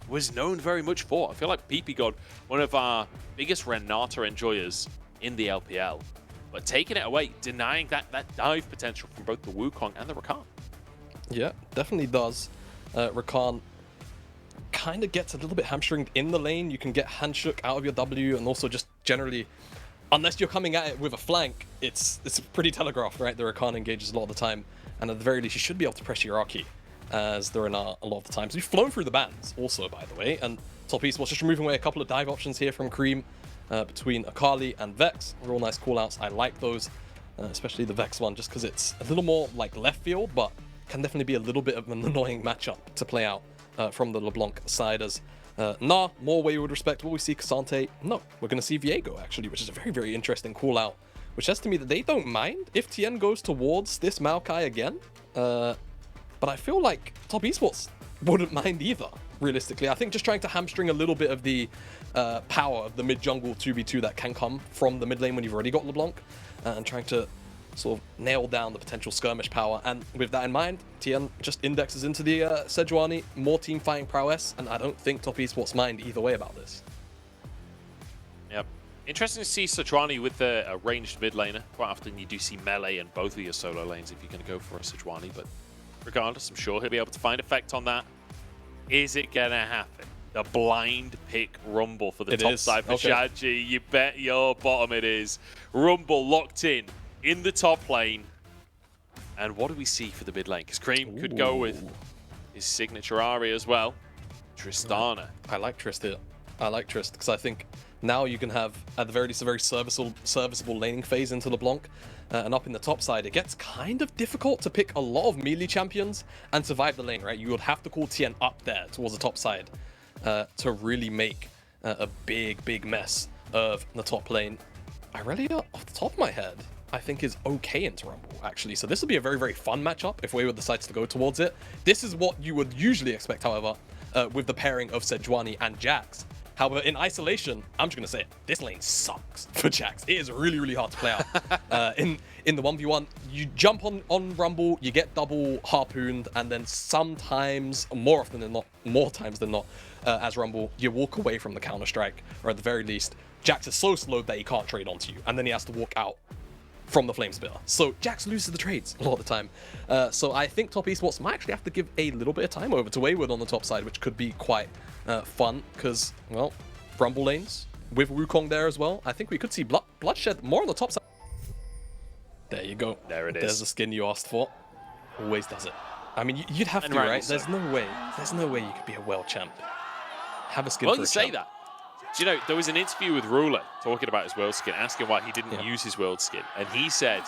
was known very much for. I feel like Ppgod, one of our biggest Renata enjoyers in the LPL, but taking it away, denying that dive potential from both the Wukong and the Rakan. Yeah, definitely does. Rakan kind of gets a little bit hamstringed in the lane. You can get handshook out of your W, and also just generally, unless you're coming at it with a flank, it's pretty telegraphed, right? The Rakan engages a lot of the time, and at the very least, you should be able to press your Archie, as they're in a lot of the times. We've flown through the bans also, by the way, and Top Esports just removing away a couple of dive options here from Creme between Akali and Vex. Real nice callouts. I like those, especially the Vex one, just because it's a little more like left field, but can definitely be a little bit of an annoying matchup to play out from the LeBlanc side. As more wayward respect. Will we see Cassante? No, we're going to see Viego actually, which is a very, very interesting call out, which says to me that they don't mind if Tian goes towards this Maokai again. But I feel like Top Esports wouldn't mind either, realistically. I think just trying to hamstring a little bit of the power of the mid-jungle 2v2 that can come from the mid lane when you've already got LeBlanc, and trying to sort of nail down the potential skirmish power. And with that in mind, Tian just indexes into the Sejuani, more team fighting prowess, and I don't think Top Esports mind either way about this. Yep. Interesting to see Sejuani with a ranged mid laner. Quite often you do see melee in both of your solo lanes if you're going to go for a Sejuani, but regardless, I'm sure he'll be able to find effect on that. Is it going to happen? The blind pick Rumble for the top side for Shanji. You bet your bottom it is. Rumble locked in the top lane. And what do we see for the mid lane? Because Creme could go with his signature Ari as well. Tristana. I like Trist here. I like Trist because I think now you can have, at the very least, a very serviceable laning phase into LeBlanc. And up in the top side, it gets kind of difficult to pick a lot of melee champions and survive the lane, right? You would have to call Tian up there towards the top side to really make a big mess of the top lane. Irelia, off the top of my head, I think is okay into Rumble, actually. So this will be a very, very fun matchup if Wayward decides to go towards it. This is what you would usually expect, however, with the pairing of Sejuani and Jax. However, in isolation, I'm just going to say it, this lane sucks for Jax. It is really, really hard to play out. In the 1v1, you jump on Rumble, you get double harpooned, and then sometimes, more often than not, more times than not, as Rumble, you walk away from the counter-strike, or at the very least, Jax is so slowed that he can't trade onto you, and then he has to walk out from the flame spitter. So Jax loses the trades a lot of the time. So I think Top Esports might actually have to give a little bit of time over to Wayward on the top side, which could be quite fun because, well, Rumble lanes with Wukong there as well. I think we could see bloodshed more on the top side. There you go. There it is. There's the skin you asked for. Always does it. I mean, you'd have to, right? There's no way. There's no way you could be a world champ. Have a skin for a champ. Well, you say that. Do you know, there was an interview with Ruler talking about his world skin, asking why he didn't use his world skin. And he said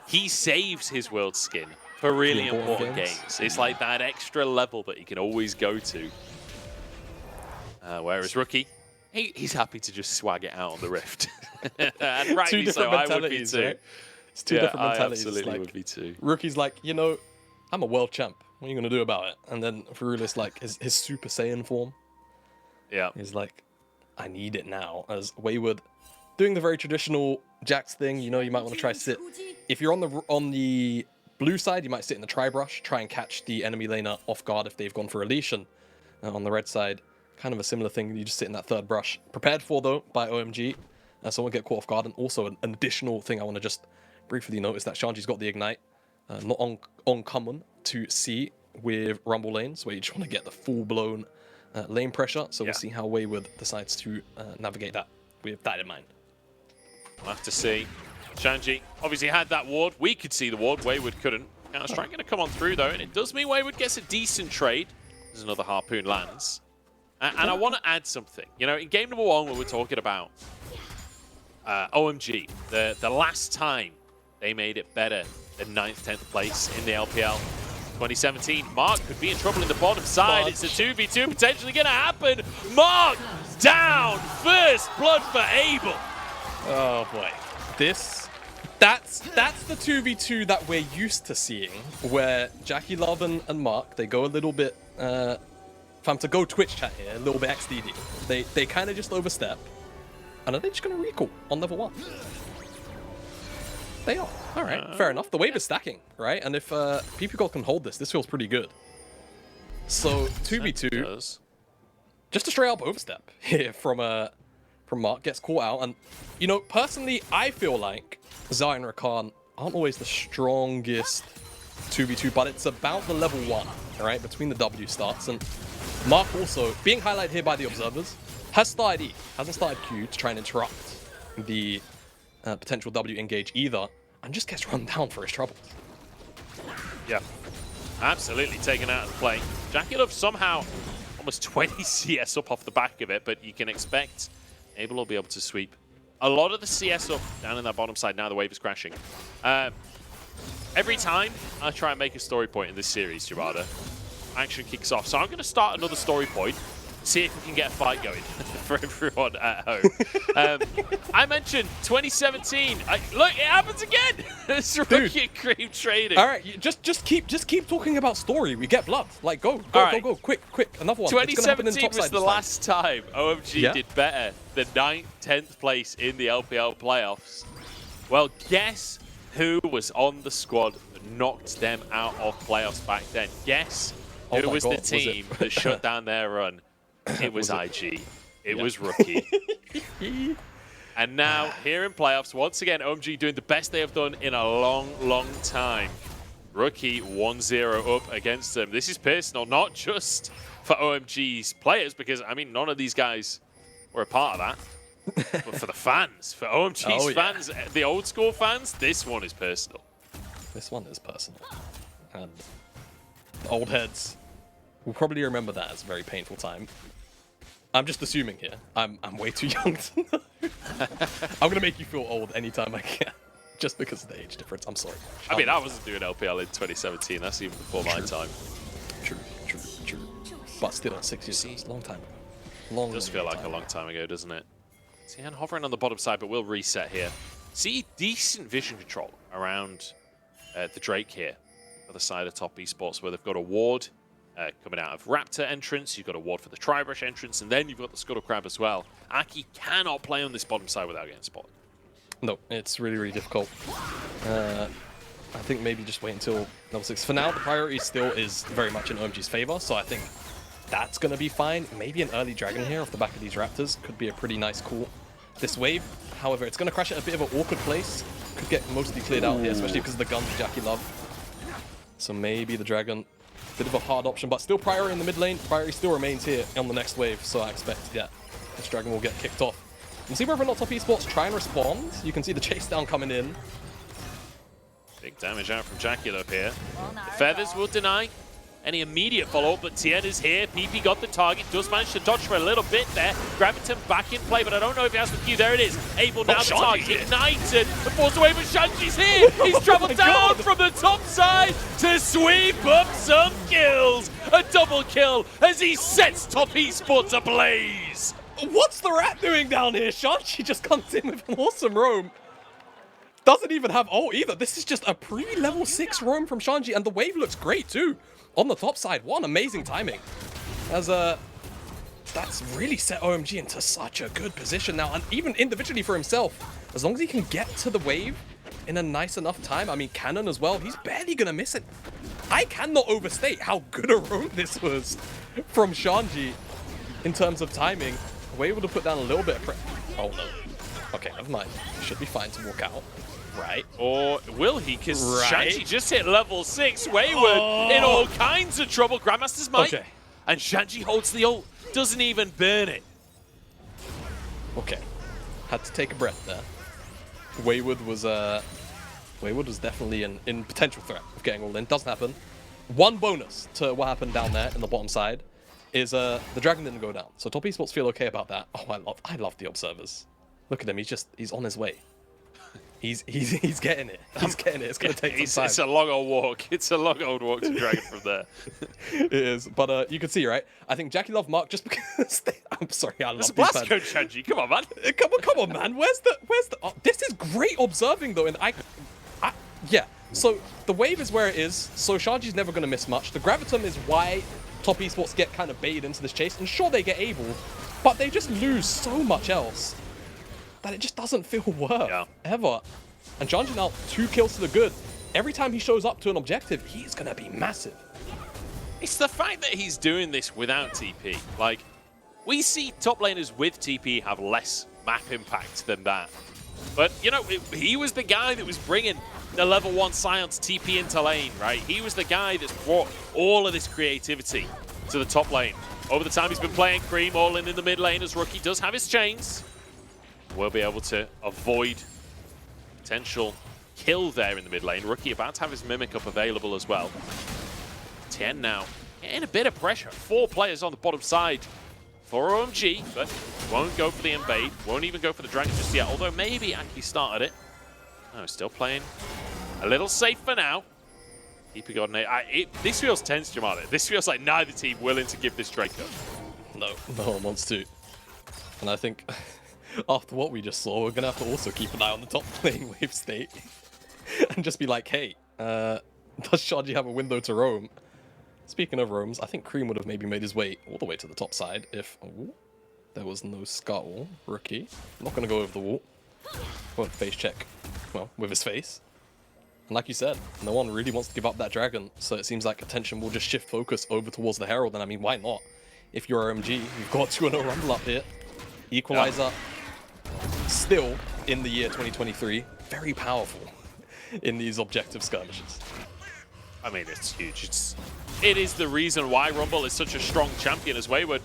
he saves his world skin for really important games. It's like that extra level that he can always go to. Whereas Rookie, he's happy to just swag it out on the Rift. And rightly so, I would be too. Right? It's two different mentalities. I absolutely would be too. Rookie's like, you know, I'm a world champ. What are you going to do about it? And then Ruler's like, his Super Saiyan form. Yeah. He's like, I need it now. As Wayward doing the very traditional Jax thing, you know, you might want to try sit. If you're on the blue side, you might sit in the tri-brush, try and catch the enemy laner off guard if they've gone for a leash. And on the red side, kind of a similar thing. You just sit in that third brush. Prepared for, though, by OMG. So I won't get caught off guard. And also an additional thing I want to just briefly notice that Shanji's got the Ignite. Not uncommon to see with Rumble lanes, where you just want to get the full-blown lane pressure, so we'll see how Wayward decides to navigate that with that in mind. We'll have to see. Shanji obviously had that ward. We could see the ward. Wayward couldn't. Counter-Strike going to come on through, though, and it does mean Wayward gets a decent trade. There's another harpoon lands. And I want to add something. You know, in game number 1, when we're talking about OMG, the last time they made it better than 9th, 10th place in the LPL, 2017, Mark could be in trouble in the bottom side. It's a 2v2 potentially going to happen. Mark down. First blood for Abel. Oh boy. That's the 2v2 that we're used to seeing, where JackeyLove and Mark, they go a little bit, if I'm to go Twitch chat here, a little bit XDD. They kind of just overstep, and are they just going to recall on level 1? They are. All right, fair enough. The wave is stacking, right? And if Ppgod can hold this feels pretty good. So 2v2. just a straight up overstep here from Mark. Gets caught out, and you know, personally, I feel like Xayah and Rakan aren't always the strongest 2v2, but it's about the level 1, all right, between the W starts. And Mark also, being highlighted here by the observers, has started E, hasn't started Q to try and interrupt the potential W engage either, and just gets run down for his troubles. Yeah, absolutely taken out of the play. JackeyLove somehow almost 20 CS up off the back of it, but you can expect Abel will be able to sweep a lot of the CS up down in that bottom side. Now the wave is crashing. Every time I try and make a story point in this series, Jamada, action kicks off. So I'm going to start another story point, see if we can get a fight going for everyone at home. I mentioned 2017. Look, it happens again. It's Rookie and Creme trading. All right, just keep talking about story. We get blood. Like go, quick, another one. 2017 was the last time OMG did better than 9th, 10th place in the LPL playoffs. Well, guess who was on the squad that knocked them out of playoffs back then? Guess who was the team that shut down their run? It was IG. It was Rookie. And now, here in playoffs, once again, OMG doing the best they have done in a long time. Rookie 1-0 up against them. This is personal, not just for OMG's players, because, I mean, none of these guys were a part of that. But for the fans, for OMG's fans, the old school fans, this one is personal. This one is personal. And the old heads will probably remember that as a very painful time. I'm just assuming here. I'm way too young to know. I'm gonna make you feel old anytime I can, just because of the age difference. I'm sorry. I mean, I wasn't doing LPL in 2017. That's even before my time. True. But still, 6 years. It's a long time ago. It does feel like a long time ago, doesn't it? Tian hovering on the bottom side, but we'll reset here. See decent vision control around the Drake here, other side of top esports, where they've got a ward coming out of Raptor entrance, you've got a ward for the Tribrush entrance, and then you've got the Scuttle Crab as well. Aki cannot play on this bottom side without getting spotted. No, it's really difficult. I think maybe just wait until level 6. For now, the priority still is very much in OMG's favor, so I think that's going to be fine. Maybe an early Dragon here off the back of these Raptors could be a pretty nice call. This wave, however, it's going to crash at a bit of an awkward place. Could get mostly cleared out here, especially because of the guns of JackeyLove. So maybe the Dragon, bit of a hard option, but still priority in the mid lane. Priority still remains here on the next wave, so I expect, this Dragon will get kicked off. We'll see whether or not top esports try and respond. You can see the chase down coming in. Big damage out from JackeyLove here. The Feathers will deny any immediate follow-up, but Tian is here. Ppgod the target, does manage to dodge for a little bit there. Graviton back in play, but I don't know if he has the Q. There it is. Able now to target. Ignited. The force away, but Shanji's here. He's traveled down from the top side to sweep up some kills. A double kill as he sets top esports ablaze. What's the rat doing down here? Shanji just comes in with an awesome roam. Doesn't even have ult either. This is just a pre-level 6 roam from Shanji, and the wave looks great too. On the top side, one amazing timing. As that's really set OMG into such a good position now, and even individually for himself, as long as he can get to the wave in a nice enough time. I mean, Cannon as well, he's barely gonna miss it. I cannot overstate how good a roam this was from Shanji in terms of timing. We're able to put down a little bit of pressure. Oh no. Okay, never mind. Should be fine to walk out. Right. Or will he? Because Shanji just hit level 6. Wayward in all kinds of trouble. Grandmaster's might. Okay. And Shanji holds the ult. Doesn't even burn it. Okay. Had to take a breath there. Wayward was definitely in potential threat of getting all in. Doesn't happen. One bonus to what happened down there in the bottom side is the Dragon didn't go down. So top esports feel okay about that. Oh, I love the observers. Look at him. He's on his way. He's getting it. He's getting it. It's going to take some time. It's a long old walk. It's a long old walk to Dragon from there. It is. But you can see, right? I think JackeyLove Mark just because I'm sorry, I love these Blast Code Shanji. Come on, man. Come on, man. Where's the this is great observing though, and yeah. So the wave is where it is. So Shanji's never going to miss much. The Graviton is why top esports get kind of baited into this chase, and sure they get able, but they just lose so much else that it just doesn't feel worth ever. And Shanji now 2 kills to the good. Every time he shows up to an objective, he's gonna be massive. It's the fact that he's doing this without TP. Like, We see top laners with TP have less map impact than that. But, you know, he was the guy that was bringing the level 1 Science TP into lane, right? He was the guy that's brought all of this creativity to the top lane. Over the time he's been playing, Creme all in the mid lane as Rookie does have his chains. We'll be able to avoid potential kill there in the mid lane. Rookie about to have his Mimic up available as well. Tian now getting a bit of pressure. 4 players on the bottom side for OMG, but won't go for the invade. Won't even go for the dragon just yet, although maybe Aki started it. No, still playing a little safe for now. Ppgod, this feels tense, Jamada. This feels like neither team willing to give this Draco. No one wants to. And I think after what we just saw, we're going to have to also keep an eye on the top lane wave state. And just be like, hey, does Shanji have a window to roam? Speaking of roams, I think Creme would have maybe made his way all the way to the top side if there was no scuttle. Rookie. Not going to go over the wall. Won't face check, well, with his face. And like you said, no one really wants to give up that dragon, so it seems like attention will just shift focus over towards the Herald, and I mean, why not? If you're OMG, you've got 2-0 Rumble up here. Equalizer, still in the year 2023, very powerful in these objective skirmishes. I mean, it's huge. It is the reason why Rumble is such a strong champion as Wayward.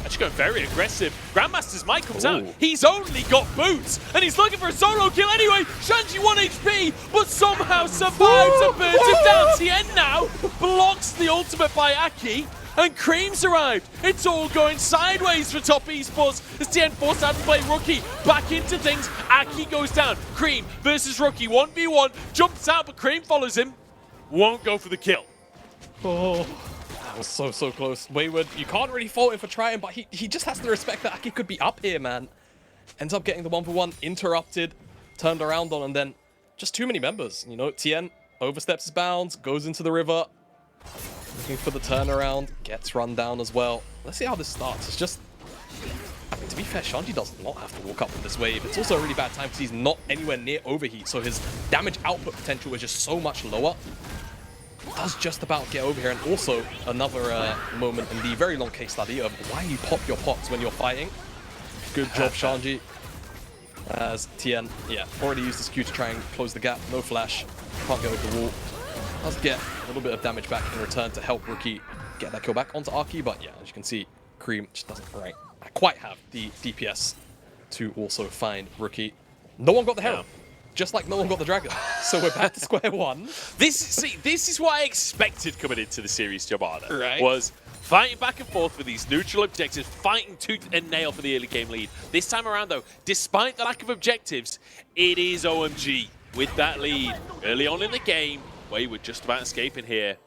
Actually going very aggressive. Grandmaster's Might comes out. He's only got boots, and he's looking for a solo kill anyway. Shanji 1 HP, but somehow survives and burns him down. Tian now blocks the ultimate by Aki, and Creme's arrived. It's all going sideways for top esports as Tian forced out to play Rookie. Back into things. Aki goes down. Creme versus Rookie 1v1. Jumps out, but Creme follows him. Won't go for the kill. Oh. That was so close. Wayward, you can't really fault him for trying, but he just has to respect that Aki could be up here, man. Ends up getting the 1v1 interrupted, turned around on, and then just too many members. You know, Tian oversteps his bounds, goes into the river, looking for the turnaround, gets run down as well. Let's see how this starts. It's just, I mean, to be fair, Shanji does not have to walk up with this wave. It's also a really bad time because he's not anywhere near overheat, so his damage output potential is just so much lower. Does just about get over here, and also another moment in the very long case study of why you pop your pots when you're fighting. Good job, Shanji. As Tian, already used his Q to try and close the gap. No flash, can't get over the wall. Does get a little bit of damage back in return to help Rookie get that kill back onto Aki, but yeah, as you can see, Creme just doesn't quite have the DPS to also find Rookie. No one got the Herald. Just like no one got the dragon. So we're back to square one. This is what I expected coming into the series, Jamada. Right. Was fighting back and forth with these neutral objectives, fighting tooth and nail for the early game lead. This time around, though, despite the lack of objectives, it is OMG with that lead. Early on in the game, Wayward just about escaping here.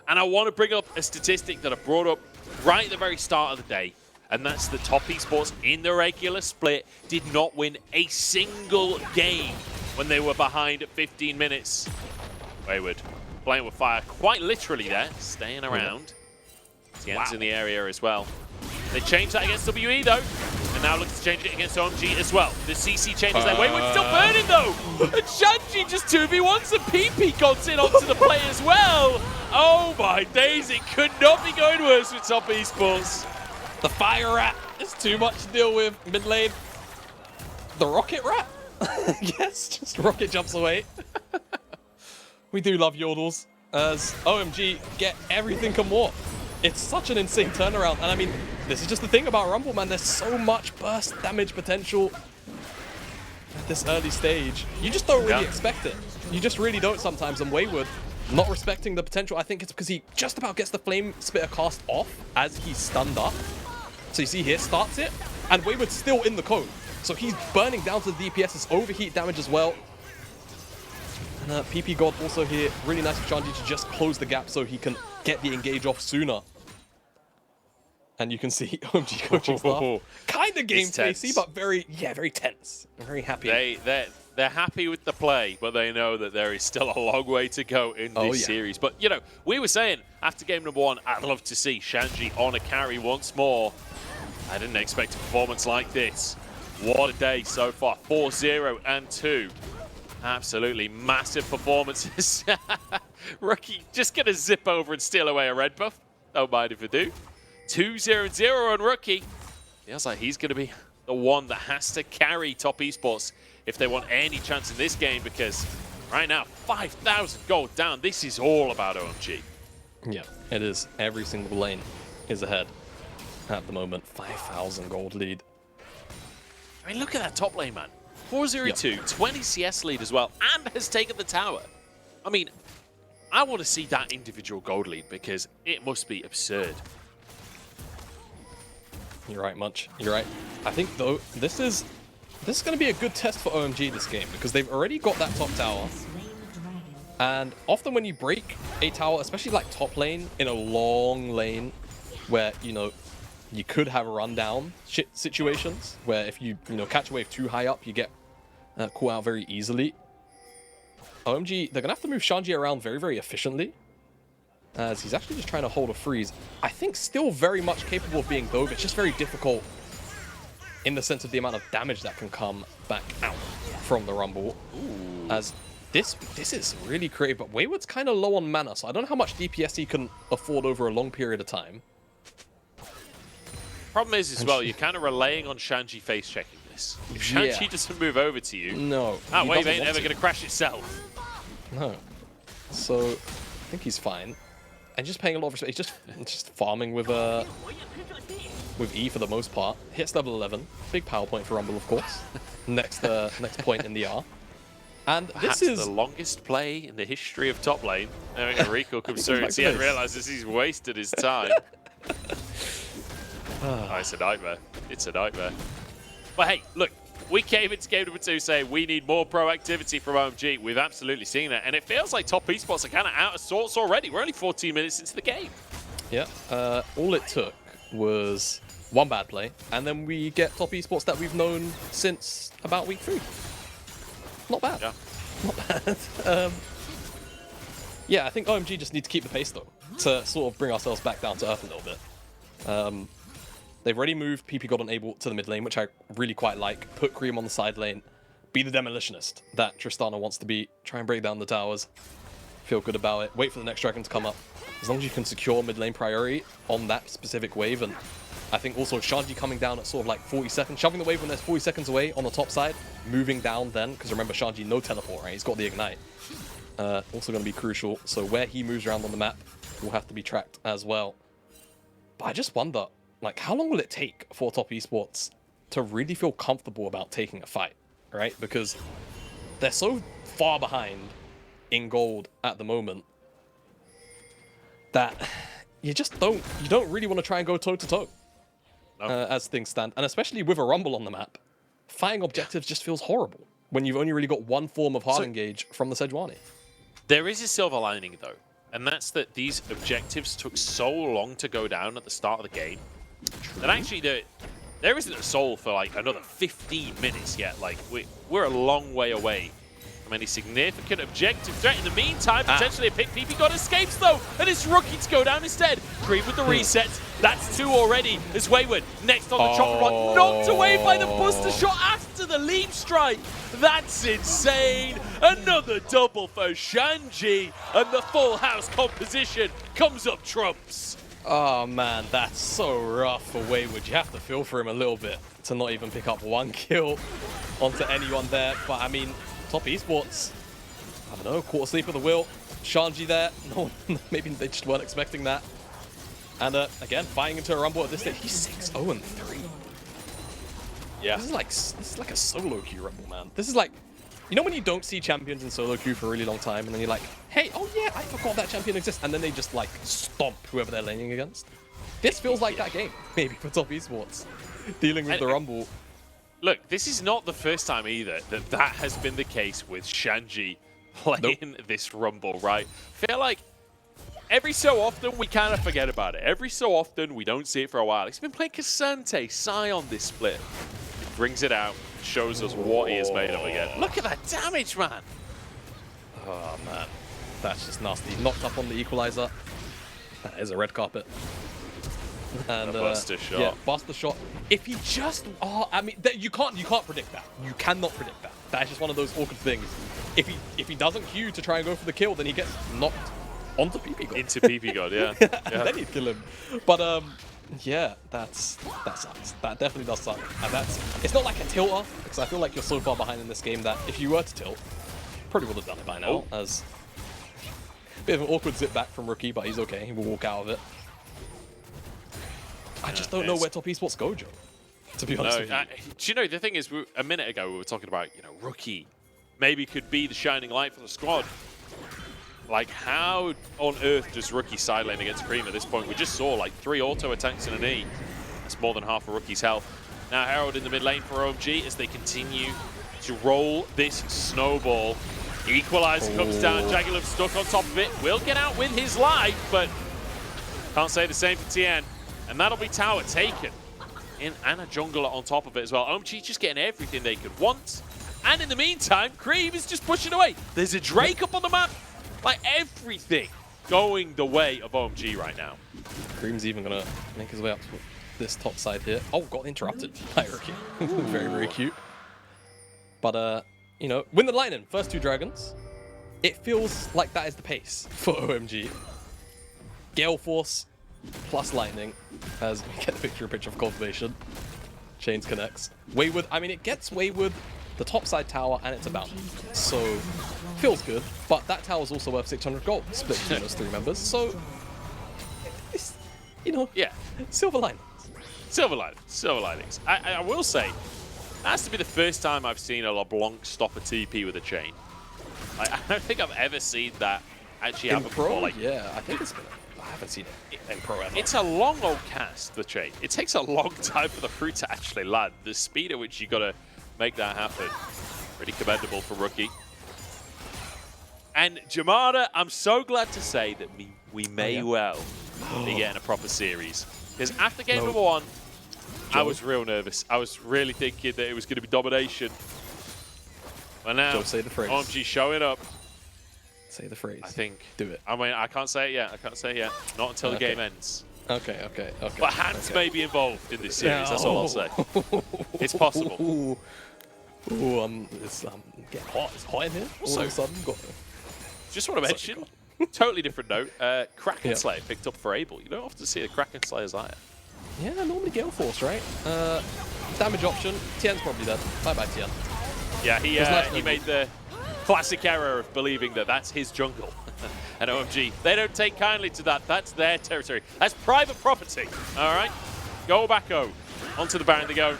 And I want to bring up a statistic that I brought up right at the very start of the day. And that's the top esports in the regular split did not win a single game when they were behind at 15 minutes. Wayward playing with fire quite literally there, staying around. Tian's in the area as well. They changed that against WE though, and now look to change it against OMG as well. The CC changes there. Wayward's still burning though! And Shanji just 2v1s and Ppgod's in onto the play as well! Oh my days, it could not be going worse with top esports. The fire rat is too much to deal with mid lane. The rocket rat? Yes, just rocket jumps away. We do love yodels as OMG get everything and more. It's such an insane turnaround, and I mean, this is just the thing about Rumble, man. There's so much burst damage potential at this early stage. You just don't really expect it. You just really don't sometimes, and Wayward not respecting the potential. I think it's because he just about gets the Flame Spitter cast off as he's stunned up. So you see here, starts it, and Wayward's still in the cone. So he's burning down to the DPS's overheat damage as well. And Ppgod also here, really nice of Shanji to just close the gap so he can get the engage off sooner. And you can see OMG coaching stuff. Kind of game facey, but very tense. I'm very happy. They're happy with the play, but they know that there is still a long way to go in this series. But, you know, we were saying after game number 1, I'd love to see Shanji on a carry once more. I didn't expect a performance like this. What a day so far. 4-0 and 2. Absolutely massive performances. Rookie just going to zip over and steal away a red buff. Don't mind if I do. 2-0-0 on Rookie. Feels like he's going to be the one that has to carry top esports if they want any chance in this game, because right now, 5,000 gold down. This is all about OMG. Yeah, it is. Every single lane is ahead at the moment. 5,000 gold lead. I mean, look at that top lane, man. 402, 20 CS lead as well, and has taken the tower. I mean, I want to see that individual gold lead because it must be absurd. You're right, Munch. You're right. I think, though, this is going to be a good test for OMG this game because they've already got that top tower. And often when you break a tower, especially like top lane in a long lane where, you know, you could have rundown situations where if you catch a wave too high up, you get caught out very easily. OMG, they're going to have to move Shanji around very, very efficiently, as he's actually just trying to hold a freeze. I think still very much capable of being dove. It's just very difficult in the sense of the amount of damage that can come back out from the Rumble. Ooh. As this is really creative, but Wayward's kind of low on mana, so I don't know how much DPS he can afford over a long period of time. Problem is as well, you're kind of relying on Shanji face checking this. If Shanji doesn't move over to you, that wave ain't ever going to crash itself. No. So I think he's fine. And just paying a lot of respect. He's just farming with E for the most part. Hits level 11. Big power point for Rumble, of course. next point in the R. And Perhaps this is the longest play in the history of top lane. Having a recall comes through and Tian realizes he's wasted his time. Oh, it's a nightmare. It's a nightmare. But hey, look, we came into game number 2 saying we need more proactivity from OMG. We've absolutely seen that. And it feels like top esports are kind of out of sorts already. We're only 14 minutes into the game. Yeah, all it took was one bad play, and then we get top esports that we've known since about week 3. Not bad. Yeah. Not bad. Yeah, I think OMG just need to keep the pace, though, to sort of bring ourselves back down to earth a little bit. They've already moved Ppgod and Abel to the mid lane, which I really quite like. Put Creme on the side lane. Be the demolitionist that Tristana wants to be. Try and break down the towers. Feel good about it. Wait for the next dragon to come up. As long as you can secure mid lane priority on that specific wave. And I think also Shanji coming down at sort of like 40 seconds. Shoving the wave when there's 40 seconds away on the top side. Moving down then. Because remember, Shanji, no teleport, right? He's got the ignite. Also going to be crucial. So where he moves around on the map will have to be tracked as well. But I just wonder, like, how long will it take for top esports to really feel comfortable about taking a fight, right? Because they're so far behind in gold at the moment that you don't really want to try and go toe to toe as things stand. And especially with a Rumble on the map, fighting objectives just feels horrible when you've only really got one form of hard engage from the Sejuani. There is a silver lining though, and that's that these objectives took so long to go down at the start of the game. And actually, there isn't a soul for like another 15 minutes yet. Like we're a long way away from any significant objective threat. In the meantime, potentially a pick. Ppgod escapes though, and it's Rookie to go down instead. Creme with the reset. That's 2 already. As Wayward next on the chopper block, knocked away by the Buster shot after the leap strike. That's insane. Another double for Shanji, and the full house composition comes up trumps. Oh man, that's so rough for Wayward. You have to feel for him a little bit to not even pick up 1 kill onto anyone there. But I mean, top esports, I don't know, quarter sleep of the will. Shanji there, no, maybe they just weren't expecting that. And again, fighting into a Rumble at this stage. He's 6-0-3. Yeah, this is like a solo queue Rumble, man. This is like, you know when you don't see champions in solo queue for a really long time, and then you're like, hey, oh yeah, I forgot that champion exists, and then they just like stomp whoever they're laning against? This feels like that game, maybe, for top esports, dealing with the Rumble. Look, this is not the first time either that has been the case with Shanji playing this Rumble, right? I feel like every so often we kind of forget about it. Every so often we don't see it for a while. He's been playing Cassante, Sion this split. He brings it out, shows us what he is made of again. Look at that damage, man. Oh man, that's just nasty. Knocked up on the equalizer. That is a red carpet. And Buster shot. Yeah, Buster shot. If he just, I mean, you can't predict that. You cannot predict that. That's just one of those awkward things. If he doesn't queue to try and go for the kill, then he gets knocked onto Ppgod. Into Ppgod, yeah. And then he'd kill him. But Yeah, that sucks. That definitely does suck. And it's not like a tilter, because I feel like you're so far behind in this game that if you were to tilt, probably would have done it by now. As a bit of an awkward zip back from Rookie, but he's okay. He will walk out of it. I just don't know where top esports go, Joe. To be honest with you. Do you know, the thing is, a minute ago we were talking about, you know, Rookie maybe could be the shining light for the squad. Like, how on earth does Rookie side lane against Creme at this point? We just saw, like, 3 auto attacks and an E. That's more than half of Rookie's health. Now Herald in the mid lane for OMG as they continue to roll this snowball. Equalizer comes down, JackeyLove stuck on top of it. Will get out with his life, but can't say the same for Tian. And that'll be tower taken. And a jungler on top of it as well. OMG just getting everything they could want. And in the meantime, Creme is just pushing away. There's a Drake up on the map. Like, everything going the way of OMG right now. Creme's even going to make his way up to this top side here. Oh, got interrupted by Rookie. Very, very cute. But, you know, win the line in. First 2 dragons. It feels like that is the pace for OMG. Gale Force plus Lightning, as we get the picture of confirmation. Chains connects. Wayward, I mean, it gets Wayward the top side tower, and it's a bounty. So, feels good. But that tower is also worth 600 gold, split between those 3 members. So, it's, you know, yeah, silver linings. Silver linings. Silver linings. I will say, that has to be the first time I've seen a LeBlanc stop a TP with a chain. I don't think I've ever seen that actually happen before. Like, yeah, I think it's been. I haven't seen it in pro ever. It's a long old cast, the chain. It takes a long time for the fruit to actually land. The speed at which you got to make that happen, pretty commendable for Rookie. And Jamada, I'm so glad to say that we may well be getting a proper series. Because after game number 1, I was real nervous. I was really thinking that it was going to be domination. But now, Joe, say the phrase. OMG showing up. Say the phrase. I think. Do it. I mean, I can't say it yet. I can't say it yet. Not until the game ends. Okay. But hands may be involved in this series. That's all I'll say. It's possible. Ooh, it's getting hot. It's hot in here. Also, all of a sudden, just want to mention, totally different note. Kraken Slayer picked up for Abel. You don't often see a Kraken Slayer Xayah. Yeah, normally Gale Force, right? Damage option. Tian's probably dead. Bye, Tian. Yeah, he made the classic error of believing that that's his jungle. And OMG, they don't take kindly to that. That's their territory. That's private property. All right? Go back onto the Baron they go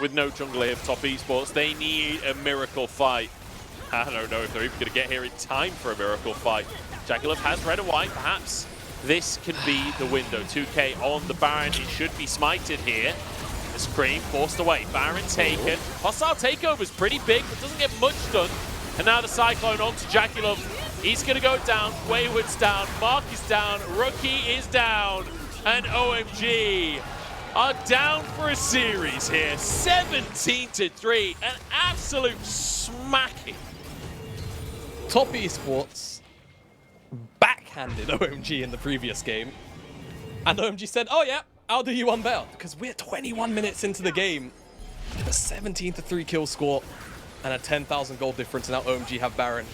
with no jungle here for top esports. They need a miracle fight. I don't know if they're even going to get here in time for a miracle fight. JackeyLove has red and white. Perhaps this can be the window. 2K on the Baron. It should be smited here. As Creme forced away. Baron taken. Hostile takeover is pretty big, but doesn't get much done. And now the Cyclone onto JackeyLove. He's going to go down. Wayward's down. Mark is down. Rookie is down. And OMG are down for a series here. 17-3. An absolute smacking. Top esports backhanded OMG in the previous game. And OMG said, oh yeah, I'll do you one better. Because we're 21 minutes into the game. A 17-3 kill score and a 10,000 gold difference. And now OMG have Baron.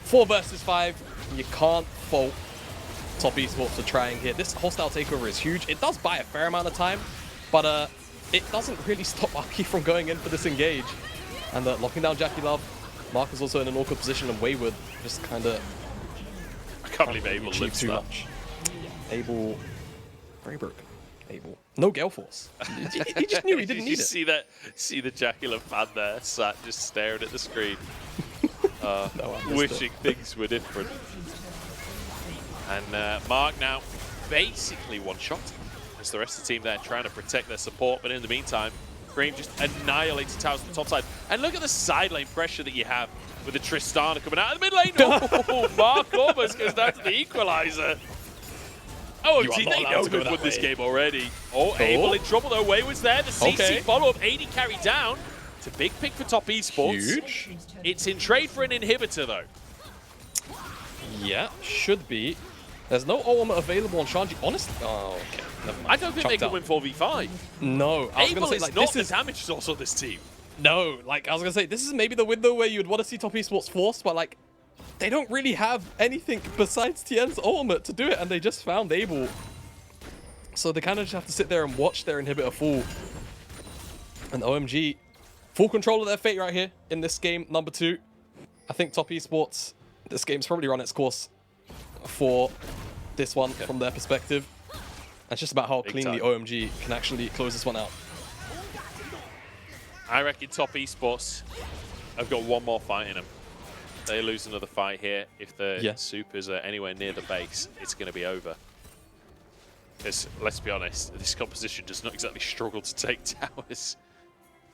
4 versus 5. You can't fault top esports for trying here. This hostile takeover is huge. It does buy a fair amount of time, but it doesn't really stop Aki from going in for this engage. And locking down JackeyLove. Mark is also in an awkward position, and Wayward just kind of... I can't believe Abel lives too much. Abel... Very broken. Abel. No Gale Force. He just knew he didn't need it. See the JackeyLove fan there, sat just staring at the screen. Wishing things were different. And Mark now basically one-shot as the rest of the team there trying to protect their support. But in the meantime, Creme just annihilates towers on the top side. And look at the side lane pressure that you have with the Tristana coming out of the mid lane. Oh, Mark almost goes down to the equalizer. Oh, they know who've won this game already. Oh, Abel in trouble though. Wayward's there. The CC follow-up. AD carry down. It's a big pick for top esports. Huge. It's in trade for an inhibitor though. Yeah, should be. There's no OM available on Shanji. Honestly, oh, okay. Never mind. I don't think they can win 4v5. No, I was Abel gonna say, is like, not this the damage source on this team. No, like I was gonna say, this is maybe the window where you'd want to see top esports force, but like they don't really have anything besides Tian's ultimate to do it, and they just found Abel So they kind of just have to sit there and watch their inhibitor fall. And OMG, full control of their fate right here in this game, number 2. I think Top Esports, this game's probably run its course for this one from their perspective. And it's just about how cleanly OMG can actually close this one out. I reckon Top Esports have got one more fight in them. They lose another fight here. If the supers are anywhere near the base, it's going to be over. Because, let's be honest, this composition does not exactly struggle to take towers.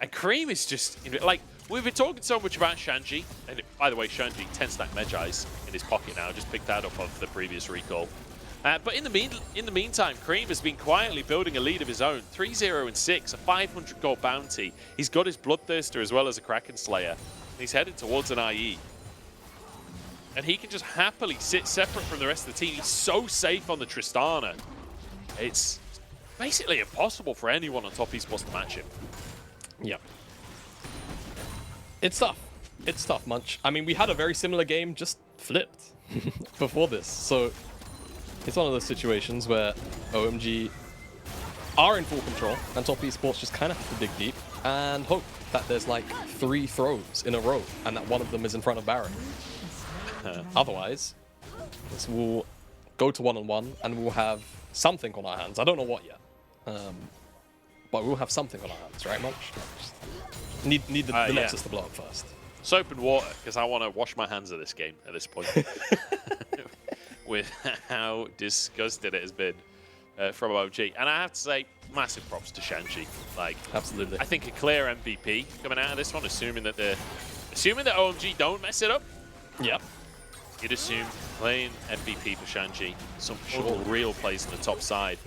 And Creme is just, like, we've been talking so much about Shanji. And by the way, Shanji, 10-stack Medjai's in his pocket now. Just picked that up off the previous recall. But in the meantime, Creme has been quietly building a lead of his own. 3-0 and 6, a 500 gold bounty. He's got his Bloodthirster as well as a Kraken Slayer. He's headed towards an IE. And he can just happily sit separate from the rest of the team. He's so safe on the Tristana. It's basically impossible for anyone on Top Esports to match him. Yep. It's tough. It's tough, Munch. I mean, we had a very similar game, just flipped before this. So it's one of those situations where OMG are in full control and Top Esports just kind of have to dig deep and hope that there's like 3 throws in a row and that one of them is in front of Baron. Otherwise, this will go to 1-on-1 and we'll have something on our hands. I don't know what yet. But we'll have something on our hands, right, Munch? Just need the Nexus to blow up first. Soap and water, because I want to wash my hands of this game at this point. With how disgusted it has been from OMG. And I have to say, massive props to Shanji. Like, absolutely. I think a clear MVP coming out of this one, assuming that OMG don't mess it up. Yep. You'd assume playing MVP for Shanji, some real plays on the top side.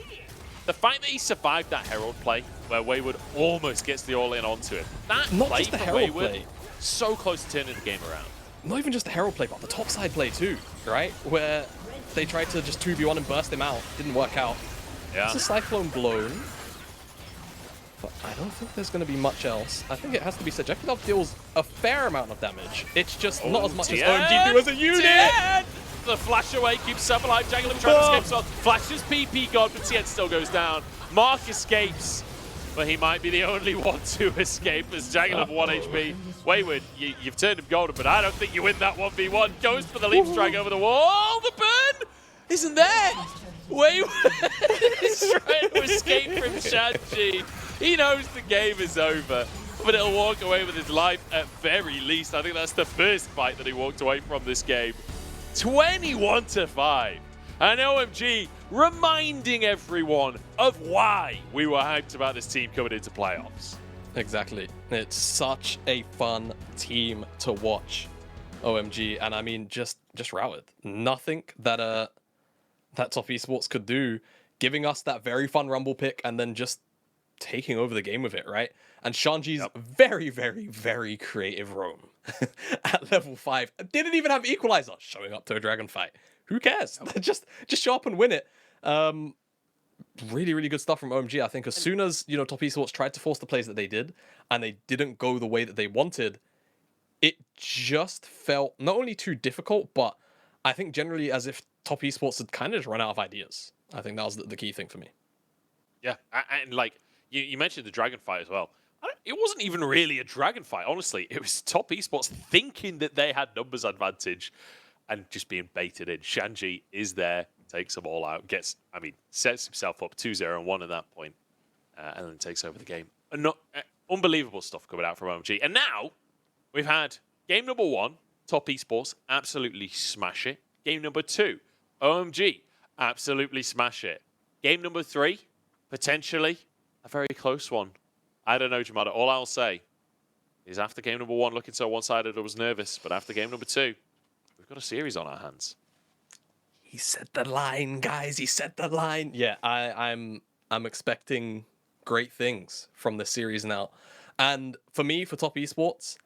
The fact that he survived that Herald play, where Wayward almost gets the all-in onto him. That Not play just the from Herald Wayward, play. So close to turning the game around. Not even just the Herald play, but the top side play too, right? Where they tried to just 2v1 and burst him out. Didn't work out. Yeah. It's a Cyclone blown. But I don't think there's going to be much else. I think it has to be said. JackeyLove deals a fair amount of damage. It's just not as much as OMG do as a unit. Tian! The flash away keeps himself alive. JackeyLove trying to escape. So flashes Ppgod, but Tian still goes down. Mark escapes, but he might be the only one to escape as JackeyLove 1 HP. Wayward, you've turned him golden, but I don't think you win that 1v1. Goes for the leap strike over the wall. The burn isn't there. Wayward is trying to escape from Shanji. He knows the game is over, but he'll walk away with his life at very least. I think that's the first fight that he walked away from this game. 21-5. And OMG reminding everyone of why we were hyped about this team coming into playoffs. Exactly. It's such a fun team to watch, OMG. And I mean, just routed. Nothing that that Top Esports could do, giving us that very fun Rumble pick and then just taking over the game with it, right? And Shanji's very, very, very creative roam at level 5. Didn't even have Equalizer showing up to a dragon fight. Who cares? just show up and win it. Really, really good stuff from OMG. I think as soon as, Top Esports tried to force the plays that they did and they didn't go the way that they wanted, it just felt not only too difficult, but I think generally as if Top Esports had kind of just run out of ideas. I think that was the key thing for me. Yeah, and like, you mentioned the dragon fight as well. It wasn't even really a dragon fight, honestly. It was Top Esports thinking that they had numbers advantage and just being baited in. Shanji is there, takes them all out, sets himself up 2-0-1 at that point, and then takes over the game. Unbelievable stuff coming out from OMG. And now, we've had game number 1, Top Esports absolutely smash it. Game number 2, OMG absolutely smash it. Game number 3, potentially a very close one. I don't know, Jamada. All I'll say is after game number 1 looking so one-sided, I was nervous. But after game number 2, we've got a series on our hands. He said the line, guys. He said the line. Yeah, I'm expecting great things from this series now. And for me, for Top Esports,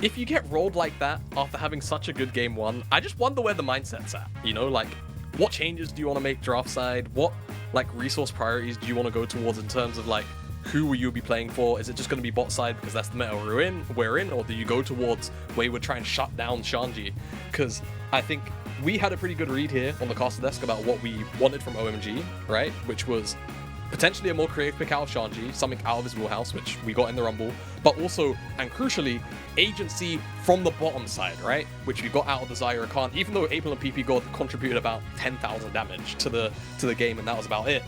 if you get rolled like that after having such a good game 1, I just wonder where the mindset's at. Like, what changes do you want to make draft side? What, resource priorities do you want to go towards in terms of, who will you be playing for? Is it just going to be bot side because that's the meta we're in? Or do you go towards where you would try and shut down Shanji? Because I think we had a pretty good read here on the caster desk about what we wanted from OMG, right? Which was potentially a more creative pick out of Shanji, something out of his wheelhouse, which we got in the Rumble, but also, and crucially, agency from the bottom side, right? Which we got out of the Xayah Rakan, even though Ppgod and Ppgod contributed about 10,000 damage to the game, and that was about it.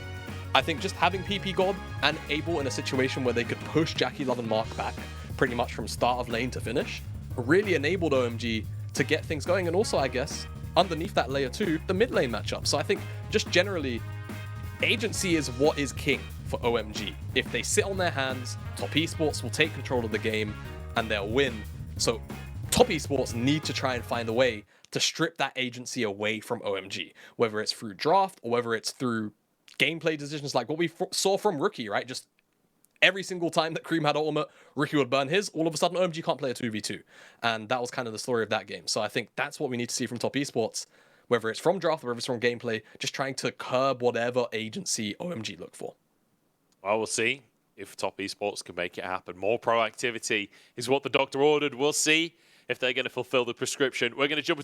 I think just having Ppgod and Abel in a situation where they could push JackeyLove and Mark back pretty much from start of lane to finish really enabled OMG to get things going, and also, I guess, underneath that layer 2, the mid lane matchup. So I think just generally, agency is what is king for OMG. If they sit on their hands, Top Esports will take control of the game and they'll win. So Top Esports need to try and find a way to strip that agency away from OMG, whether it's through draft or whether it's through gameplay decisions like what we saw from Rookie, right? Just every single time that Creme had ultimate, Rookie would burn his. All of a sudden, OMG can't play a 2v2. And that was kind of the story of that game. So I think that's what we need to see from Top Esports, whether it's from draft or whether it's from gameplay, just trying to curb whatever agency OMG look for. Well, we'll see if Top Esports can make it happen. More proactivity is what the doctor ordered. We'll see if they're going to fulfill the prescription. We're going to jump into